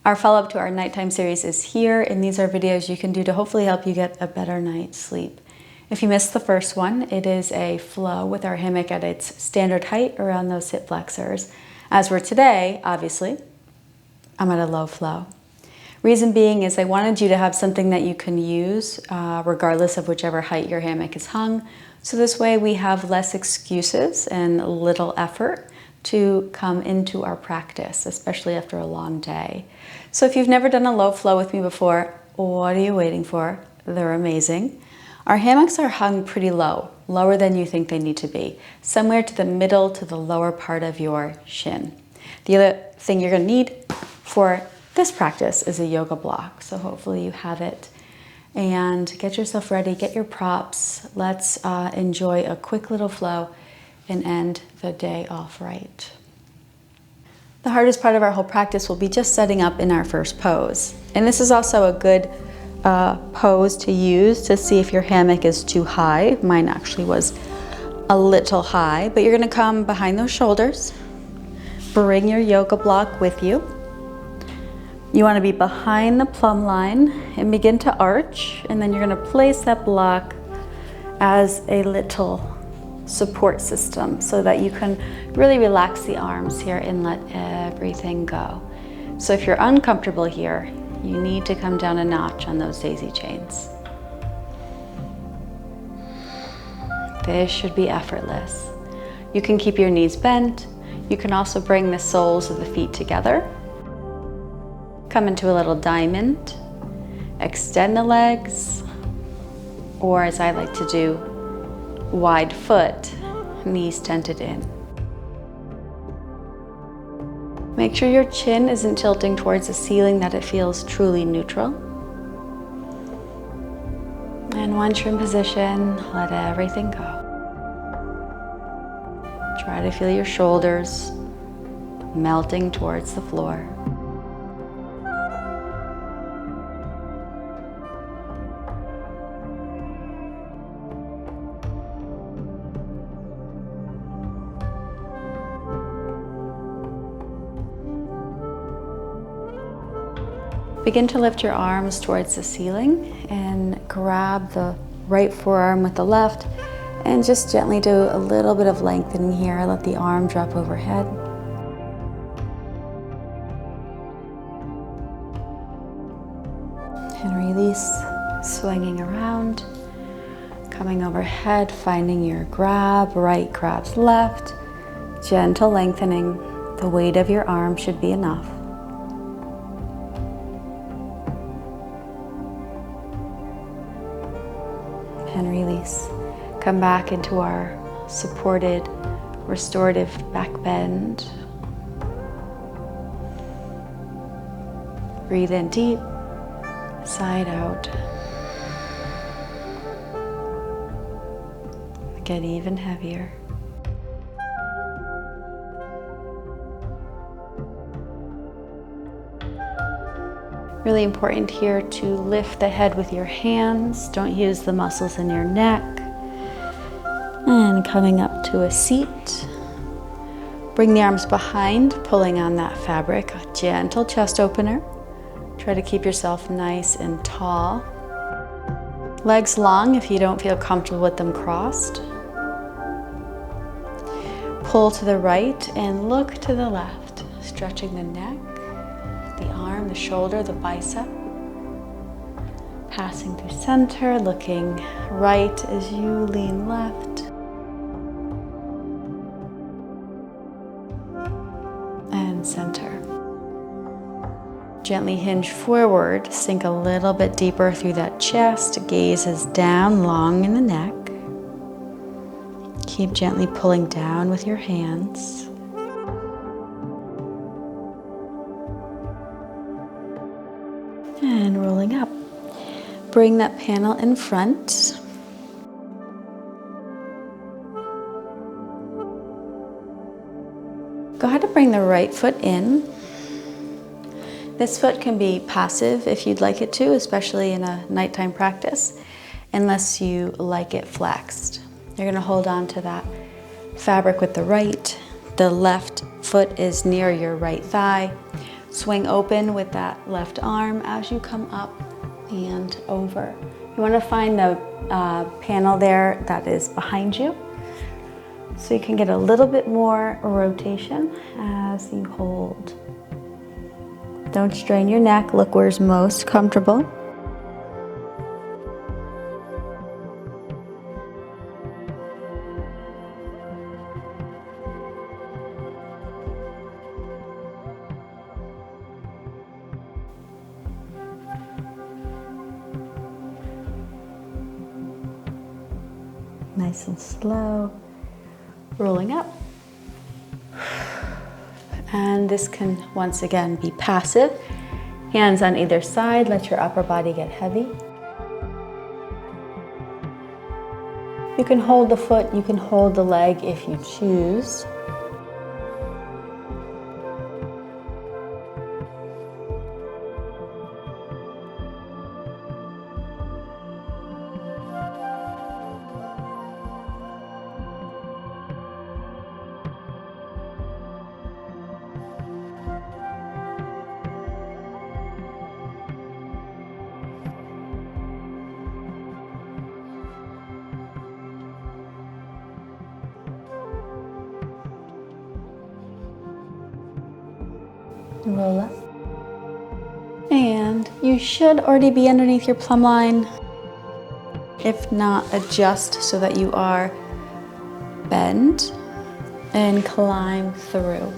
Our follow-up to our nighttime series is here, and these are videos you can do to hopefully help you get a better night's sleep. If you missed the first one, it is a flow with our hammock at its standard height around those hip flexors. As for today, obviously, I'm at a low flow. Reason being is I wanted you to have something that you can use regardless of whichever height your hammock is hung. So this way we have less excuses and little effort to come into our practice, especially after a long day. So if you've never done a low flow with me before, what are you waiting for? They're amazing. Our hammocks are hung pretty low, lower than you think they need to be, somewhere to the middle to the lower part of your shin. The other thing you're gonna need for this practice is a yoga block, so hopefully you have it. And get yourself ready, get your props. Let's enjoy a quick little flow and end the day off right. The hardest part of our whole practice will be just setting up in our first pose. And this is also a good pose to use to see if your hammock is too high. Mine actually was a little high, but you're gonna come behind those shoulders. Bring your yoga block with you. You want to be behind the plumb line and begin to arch, and then you're going to place that block as a little support system so that you can really relax the arms here and let everything go. So if you're uncomfortable here, you need to come down a notch on those daisy chains. This should be effortless. You can keep your knees bent. You can also bring the soles of the feet together. Come into a little diamond, extend the legs, or as I like to do, wide foot, knees tented in. Make sure your chin isn't tilting towards the ceiling, that it feels truly neutral. And once you're in position, let everything go. Try to feel your shoulders melting towards the floor. Begin to lift your arms towards the ceiling and grab the right forearm with the left and just gently do a little bit of lengthening here. Let the arm drop overhead. And release, swinging around, coming overhead, finding your grab, right grabs left, gentle lengthening. The weight of your arm should be enough. And release. Come back into our supported, restorative back bend. Breathe in deep, side out. Get even heavier. Really important here to lift the head with your hands. Don't use the muscles in your neck. And coming up to a seat. Bring the arms behind, pulling on that fabric. A gentle chest opener. Try to keep yourself nice and tall. Legs long if you don't feel comfortable with them crossed. Pull to the right and look to the left, stretching the neck, the arm, the shoulder, the bicep. Passing through center, looking right as you lean left. And center. Gently hinge forward, sink a little bit deeper through that chest, gaze is down, long in the neck. Keep gently pulling down with your hands. And rolling up. Bring that panel in front. Go ahead and bring the right foot in. This foot can be passive if you'd like it to, especially in a nighttime practice, unless you like it flexed. You're gonna hold on to that fabric with the right. The left foot is near your right thigh. Swing open with that left arm as you come up and over. You want to find the panel there that is behind you, so you can get a little bit more rotation as you hold. Don't strain your neck. Look where's most comfortable. Nice and slow, rolling up. And this can once again be passive. Hands on either side, let your upper body get heavy. You can hold the foot, you can hold the leg if you choose. Roll up. And you should already be underneath your plumb line. If not, adjust so that you are bend and climb through.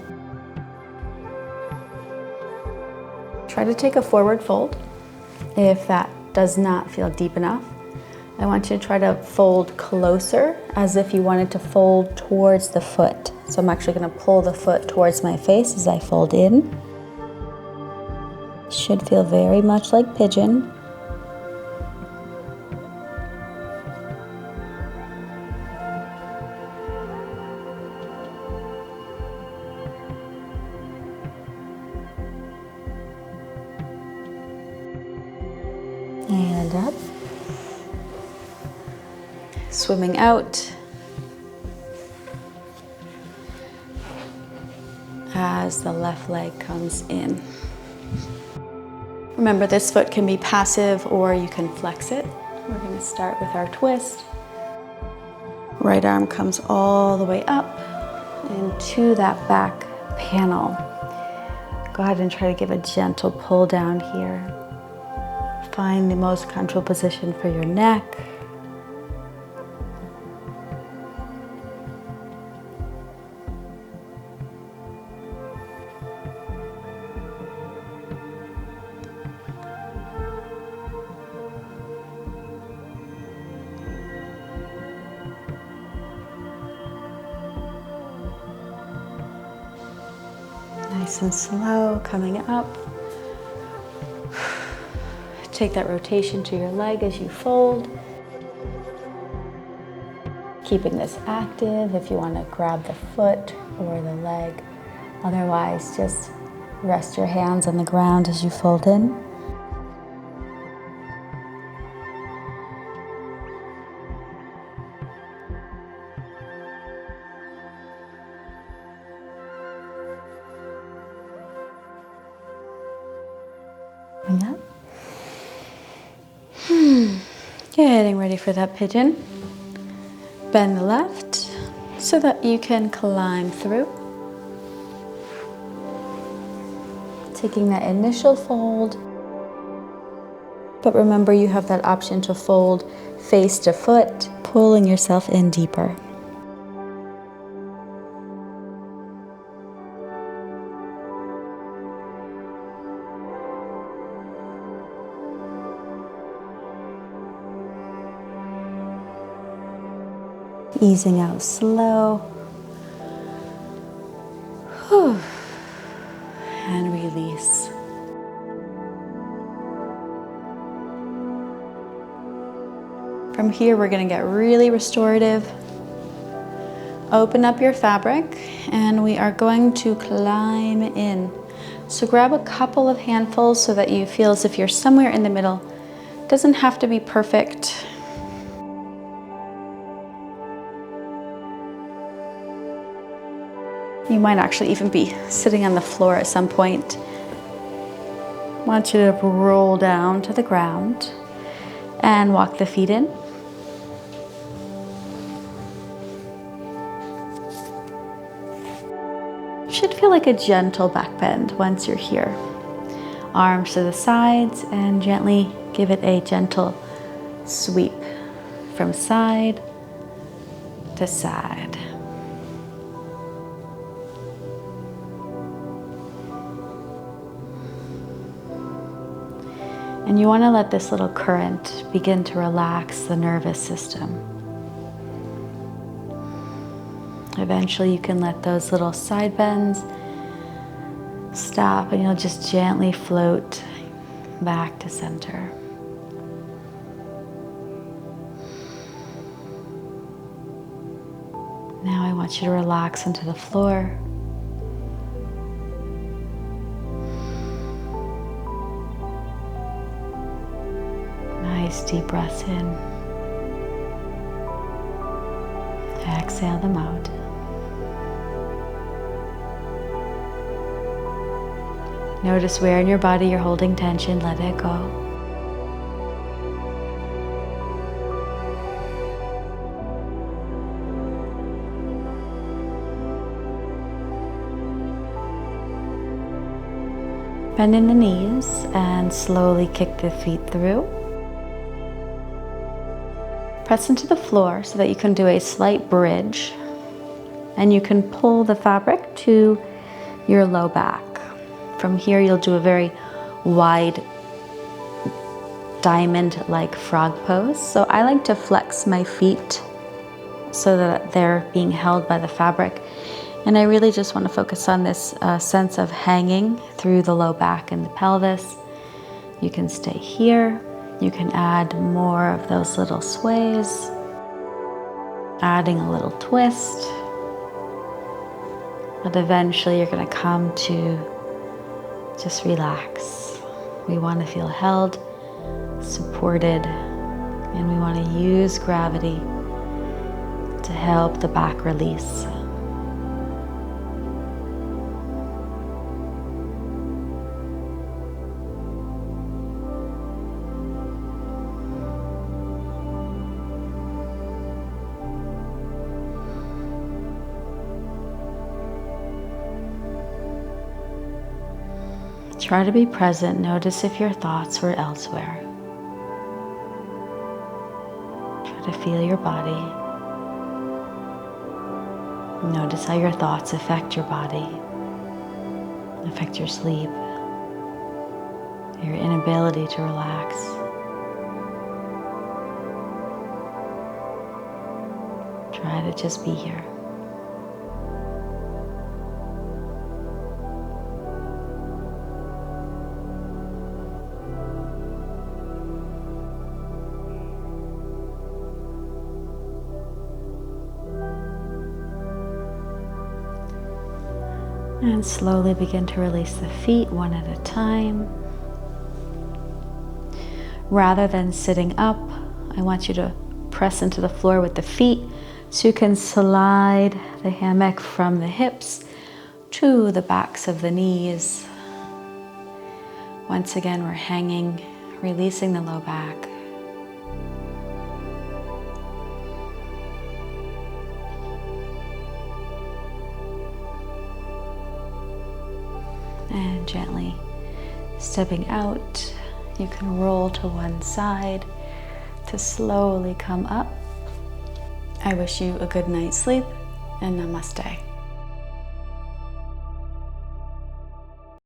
Try to take a forward fold. If that does not feel deep enough, I want you to try to fold closer as if you wanted to fold towards the foot. So I'm actually going to pull the foot towards my face as I fold in. Should feel very much like pigeon. And up. Swimming out. As the left leg comes in. Remember, this foot can be passive or you can flex it. We're going to start with our twist. Right arm comes all the way up into that back panel. Go ahead and try to give a gentle pull down here. Find the most comfortable position for your neck. Nice and slow, coming up. Take that rotation to your leg as you fold. Keeping this active if you want to grab the foot or the leg. Otherwise, just rest your hands on the ground as you fold in. And up. Getting ready for that pigeon. Bend the left so that you can climb through. Taking that initial fold, but remember you have that option to fold face to foot, pulling yourself in deeper. Easing out slow. Whew. And release. From here, we're going to get really restorative. Open up your fabric, and we are going to climb in. So grab a couple of handfuls so that you feel as if you're somewhere in the middle. It doesn't have to be perfect. You might actually even be sitting on the floor at some point. want you to roll down to the ground and walk the feet in. Should feel like a gentle back bend once you're here. Arms to the sides and gently give it a gentle sweep from side to side. And you want to let this little current begin to relax the nervous system. Eventually you can let those little side bends stop and you'll just gently float back to center. Now I want you to relax into the floor. Nice deep breaths in. Exhale them out. Notice where in your body you're holding tension, let it go. Bend in the knees and slowly kick the feet through. Press into the floor so that you can do a slight bridge, and you can pull the fabric to your low back. From here, you'll do a very wide diamond-like frog pose. So I like to flex my feet so that they're being held by the fabric. And I really just want to focus on this sense of hanging through the low back and the pelvis. You can stay here. You can add more of those little sways, adding a little twist. But eventually you're going to come to just relax. We want to feel held, supported, and we want to use gravity to help the back release. Try to be present. Notice if your thoughts were elsewhere. Try to feel your body. Notice how your thoughts affect your body, affect your sleep, your inability to relax. Try to just be here. And slowly begin to release the feet one at a time. Rather than sitting up, I want you to press into the floor with the feet so you can slide the hammock from the hips to the backs of the knees. Once again, we're hanging, releasing the low back. And gently stepping out, you can roll to one side to slowly come up. I wish you a good night's sleep and namaste.